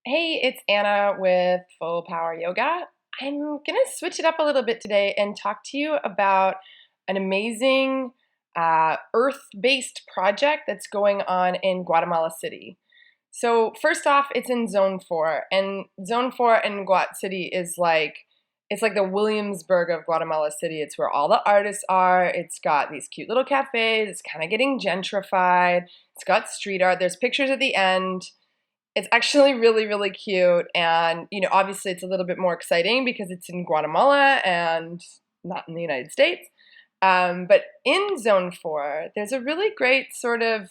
Hey, it's Anna with Full Power Yoga. I'm gonna switch it up a little bit today and talk to you about an amazing earth-based project that's going on in Guatemala City. So first off, it's in Zone 4, and Zone 4 in Guat City is it's like the Williamsburg of Guatemala City. It's where all the artists are. It's got these cute little cafes. It's kind of getting gentrified. It's got street art. There's pictures at the end. It's actually really, really cute. And, obviously it's a little bit more exciting because it's in Guatemala and not in the United States. But in Zone 4, there's a really great sort of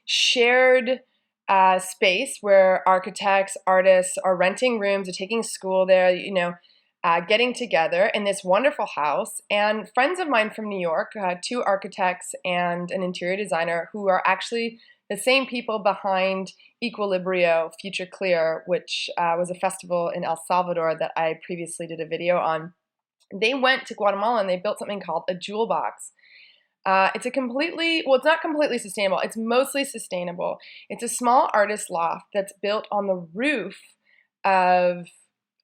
shared space where architects, artists are renting rooms, are taking school there, getting together in this wonderful house. And friends of mine from New York, two architects and an interior designer who are actually the same people behind Equilibrio Future Clear, which was a festival in El Salvador that I previously did a video on. They went to Guatemala and they built something called a jewel box. It's not completely sustainable. It's mostly sustainable. It's a small artist loft that's built on the roof of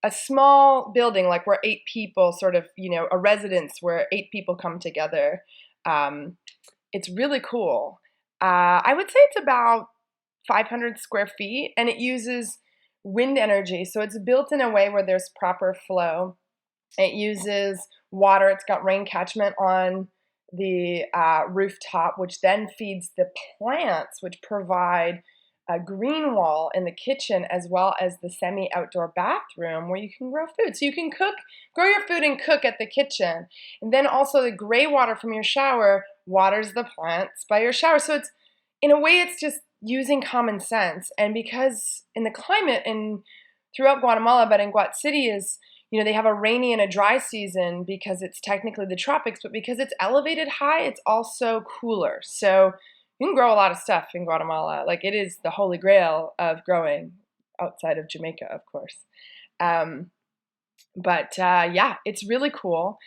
a small building, like where eight people a residence where eight people come together. It's really cool. I would say it's about 500 square feet, and it uses wind energy. So it's built in a way where there's proper flow. It uses water. It's got rain catchment on the rooftop, which then feeds the plants, which provide a green wall in the kitchen, as well as the semi-outdoor bathroom where you can grow food. So you can grow your food and cook at the kitchen. And then also the gray water from your shower waters the plants by your shower. So in a way, it's just using common sense. And because in the climate throughout Guatemala, but in Guat City they have a rainy and a dry season because it's technically the tropics, but because it's elevated high, it's also cooler. So you can grow a lot of stuff in Guatemala. Like, it is the holy grail of growing outside of Jamaica, of course. Yeah, it's really cool.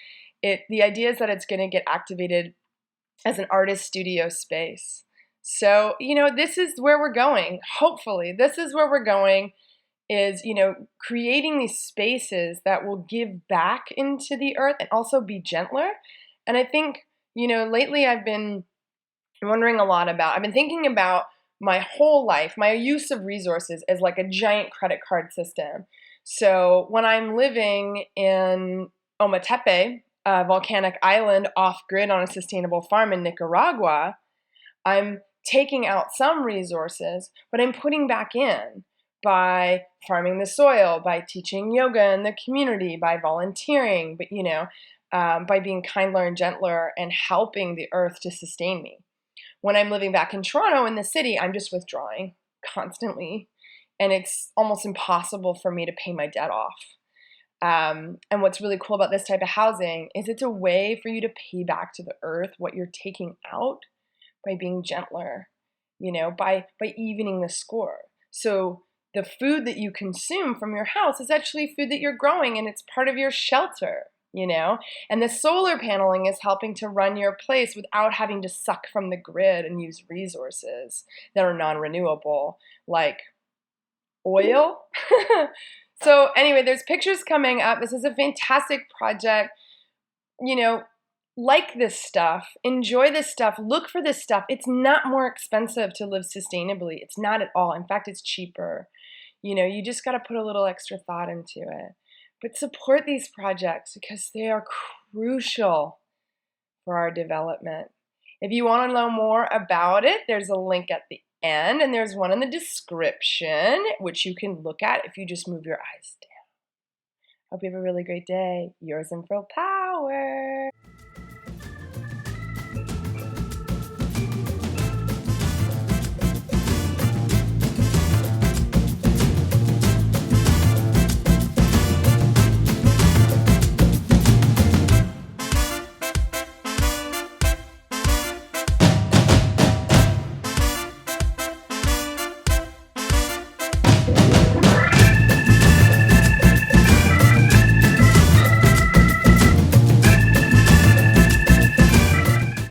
The idea is that it's going to get activated as an artist studio space. So, this is where we're going. Hopefully, this is where we're going is, creating these spaces that will give back into the earth and also be gentler. And I think, lately I've been thinking about my whole life, my use of resources as like a giant credit card system. So when I'm living in Ometepe, a volcanic island off grid on a sustainable farm in Nicaragua, I'm taking out some resources, but I'm putting back in by farming the soil, by teaching yoga in the community, by volunteering, by being kinder and gentler and helping the earth to sustain me. When I'm living back in Toronto in the city, I'm just withdrawing constantly, and it's almost impossible for me to pay my debt off. And what's really cool about this type of housing is it's a way for you to pay back to the earth what you're taking out by being gentler, by evening the score. So the food that you consume from your house is actually food that you're growing, and it's part of your shelter, And the solar paneling is helping to run your place without having to suck from the grid and use resources that are non-renewable, like oil. So anyway, there's pictures coming up. This is a fantastic project. Like this stuff, enjoy this stuff, look for this stuff. It's not more expensive to live sustainably. It's not at all. In fact, it's cheaper. You just got to put a little extra thought into it. But support these projects because they are crucial for our development. If you want to know more about it, there's a link at the end, and there's one in the description, which you can look at if you just move your eyes down. Hope you have a really great day. Yours in full power.